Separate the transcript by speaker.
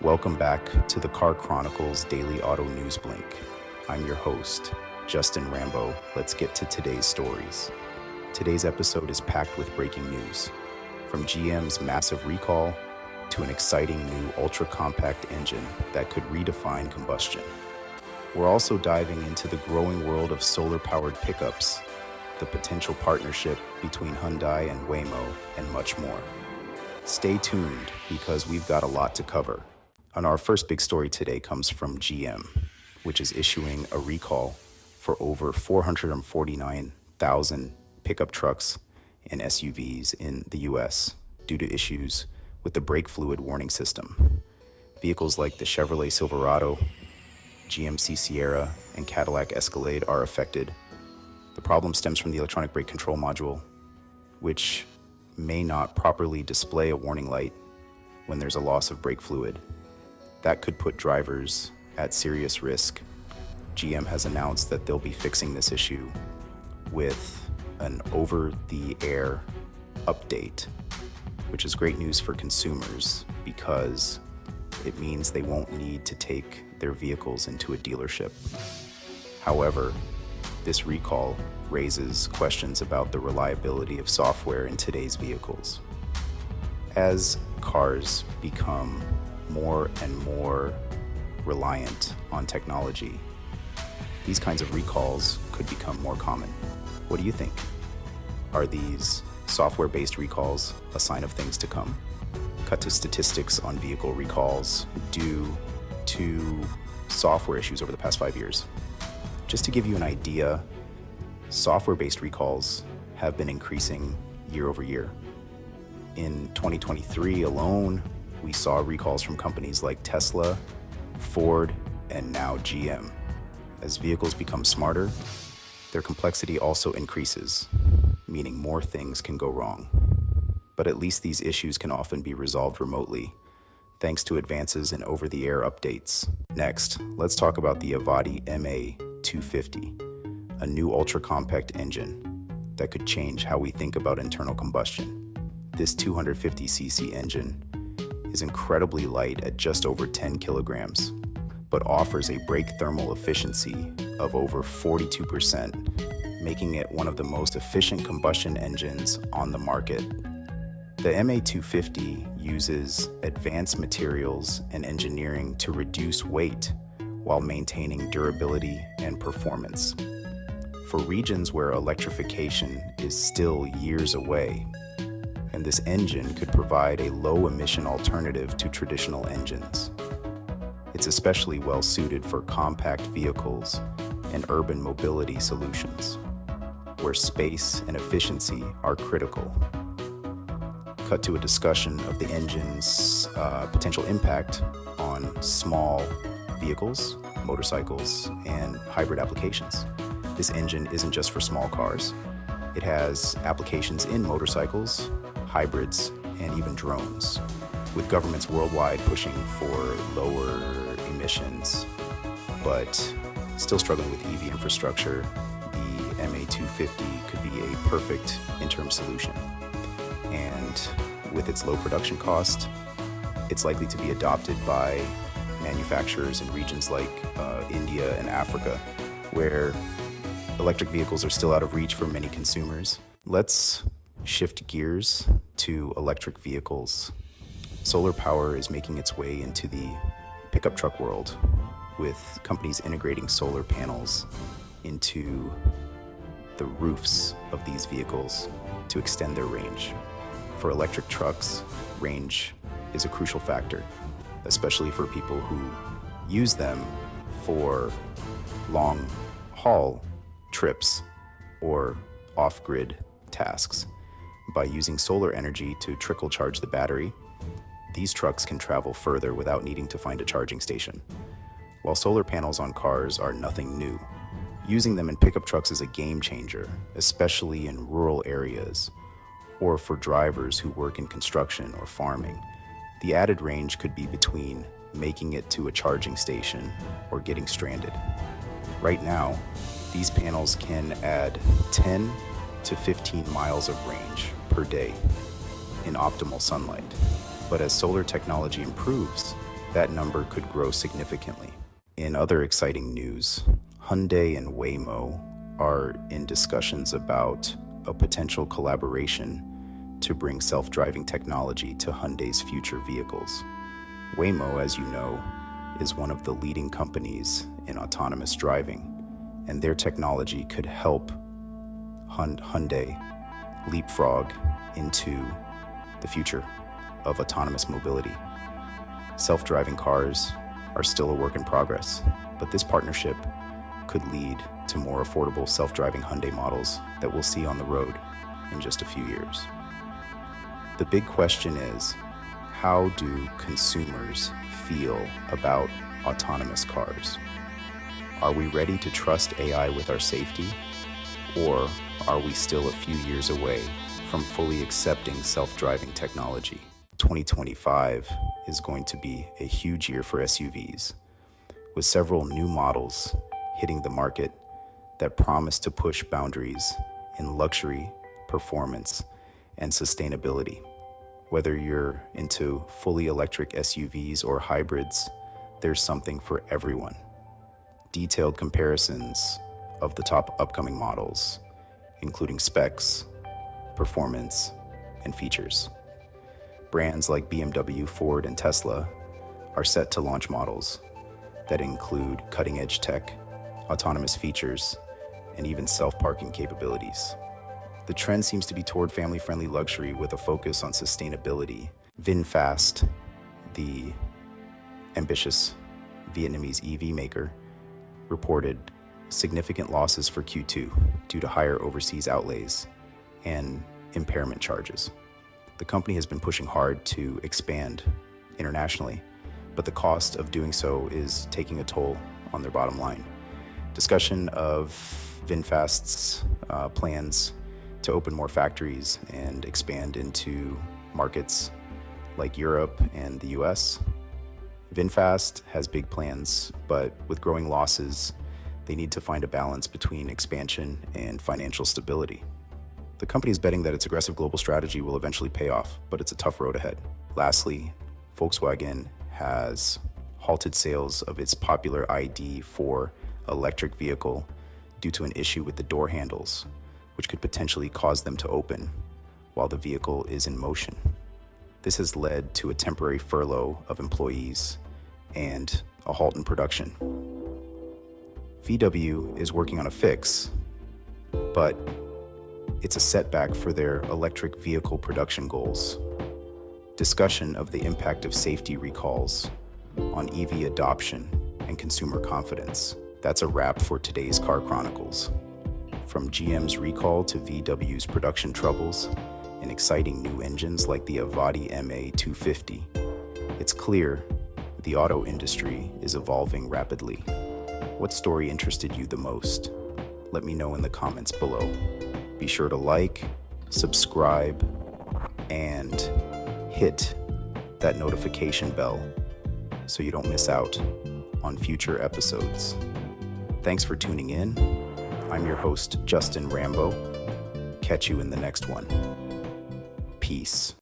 Speaker 1: Welcome back to the Car Chronicles Daily Auto News Blink. I'm your host, Justin Rambo. Let's get to today's stories. Today's episode is packed with breaking news, from GM's massive recall to an exciting new ultra-compact engine that could redefine combustion. We're also diving into the growing world of solar-powered pickups, the potential partnership between Hyundai and Waymo, and much more. Stay tuned because we've got a lot to cover. And our first big story today comes from GM, which is issuing a recall for over 449,000 pickup trucks and SUVs in the US due to issues with the brake fluid warning system. Vehicles like the Chevrolet Silverado, GMC Sierra, and Cadillac Escalade are affected. The problem stems from the electronic brake control module, which may not properly display a warning light when there's a loss of brake fluid. That could put drivers at serious risk. GM has announced that they'll be fixing this issue with an over-the-air update, which is great news for consumers because it means they won't need to take their vehicles into a dealership. However, this recall raises questions about the reliability of software in today's vehicles. As cars become more and more reliant on technology, these kinds of recalls could become more common. What do you think? Are these software-based recalls a sign of things to come? Cut to statistics on vehicle recalls due to software issues over the past 5 years. Just to give you an idea, software-based recalls have been increasing year over year. In 2023 alone, we saw recalls from companies like Tesla, Ford, and now GM. As vehicles become smarter, their complexity also increases, meaning more things can go wrong. But at least these issues can often be resolved remotely, thanks to advances in over-the-air updates. Next, let's talk about the Avadi MA250. A new ultra-compact engine that could change how we think about internal combustion. This 250cc engine is incredibly light at just over 10 kilograms, but offers a brake thermal efficiency of over 42%, making it one of the most efficient combustion engines on the market. The MA250 uses advanced materials and engineering to reduce weight while maintaining durability and performance. For regions where electrification is still years away, and this engine could provide a low-emission alternative to traditional engines. It's especially well suited for compact vehicles and urban mobility solutions, where space and efficiency are critical. Cut to a discussion of the engine's potential impact on small vehicles, motorcycles, and hybrid applications. This engine isn't just for small cars. It has applications in motorcycles, hybrids, and even drones, with governments worldwide pushing for lower emissions, but still struggling with EV infrastructure. The MA250 could be a perfect interim solution. And with its low production cost, it's likely to be adopted by manufacturers in regions like India and Africa, where electric vehicles are still out of reach for many consumers. Let's shift gears to electric vehicles. Solar power is making its way into the pickup truck world, with companies integrating solar panels into the roofs of these vehicles to extend their range. For electric trucks, range is a crucial factor, especially for people who use them for long-haul trips or off-grid tasks. By using solar energy to trickle charge the battery, these trucks can travel further without needing to find a charging station. While solar panels on cars are nothing new, using them in pickup trucks is a game changer, especially in rural areas or for drivers who work in construction or farming. The added range could be between making it to a charging station or getting stranded. Right now, these panels can add 10 to 15 miles of range per day in optimal sunlight. But as solar technology improves, that number could grow significantly. In other exciting news, Hyundai and Waymo are in discussions about a potential collaboration to bring self-driving technology to Hyundai's future vehicles. Waymo, as you know, is one of the leading companies in autonomous driving, and their technology could help Hyundai leapfrog into the future of autonomous mobility. Self-driving cars are still a work in progress, but this partnership could lead to more affordable self-driving Hyundai models that we'll see on the road in just a few years. The big question is, how do consumers feel about autonomous cars? Are we ready to trust AI with our safety, or are we still a few years away from fully accepting self-driving technology? 2025 is going to be a huge year for SUVs, with several new models hitting the market that promise to push boundaries in luxury, performance, and sustainability. Whether you're into fully electric SUVs or hybrids, there's something for everyone. Detailed comparisons of the top upcoming models, including specs, performance, and features. Brands like BMW, Ford, and Tesla are set to launch models that include cutting-edge tech, autonomous features, and even self-parking capabilities. The trend seems to be toward family-friendly luxury with a focus on sustainability. VinFast, the ambitious Vietnamese EV maker, reported significant losses for Q2 due to higher overseas outlays and impairment charges. The company has been pushing hard to expand internationally, but the cost of doing so is taking a toll on their bottom line. Discussion of VinFast's plans to open more factories and expand into markets like Europe and the US. VinFast has big plans, but with growing losses, they need to find a balance between expansion and financial stability. The company is betting that its aggressive global strategy will eventually pay off, but it's a tough road ahead. Lastly, Volkswagen has halted sales of its popular ID.4 electric vehicle due to an issue with the door handles, which could potentially cause them to open while the vehicle is in motion. This has led to a temporary furlough of employees and a halt in production. VW is working on a fix, but it's a setback for their electric vehicle production goals. Discussion of the impact of safety recalls on EV adoption and consumer confidence. That's a wrap for today's Car Chronicles. From GM's recall to VW's production troubles and exciting new engines like the Avadi MA250, it's clear the auto industry is evolving rapidly. What story interested you the most? Let me know in the comments below. Be sure to like, subscribe, and hit that notification bell so you don't miss out on future episodes. Thanks for tuning in. I'm your host, Justin Rambo. Catch you in the next one. Peace.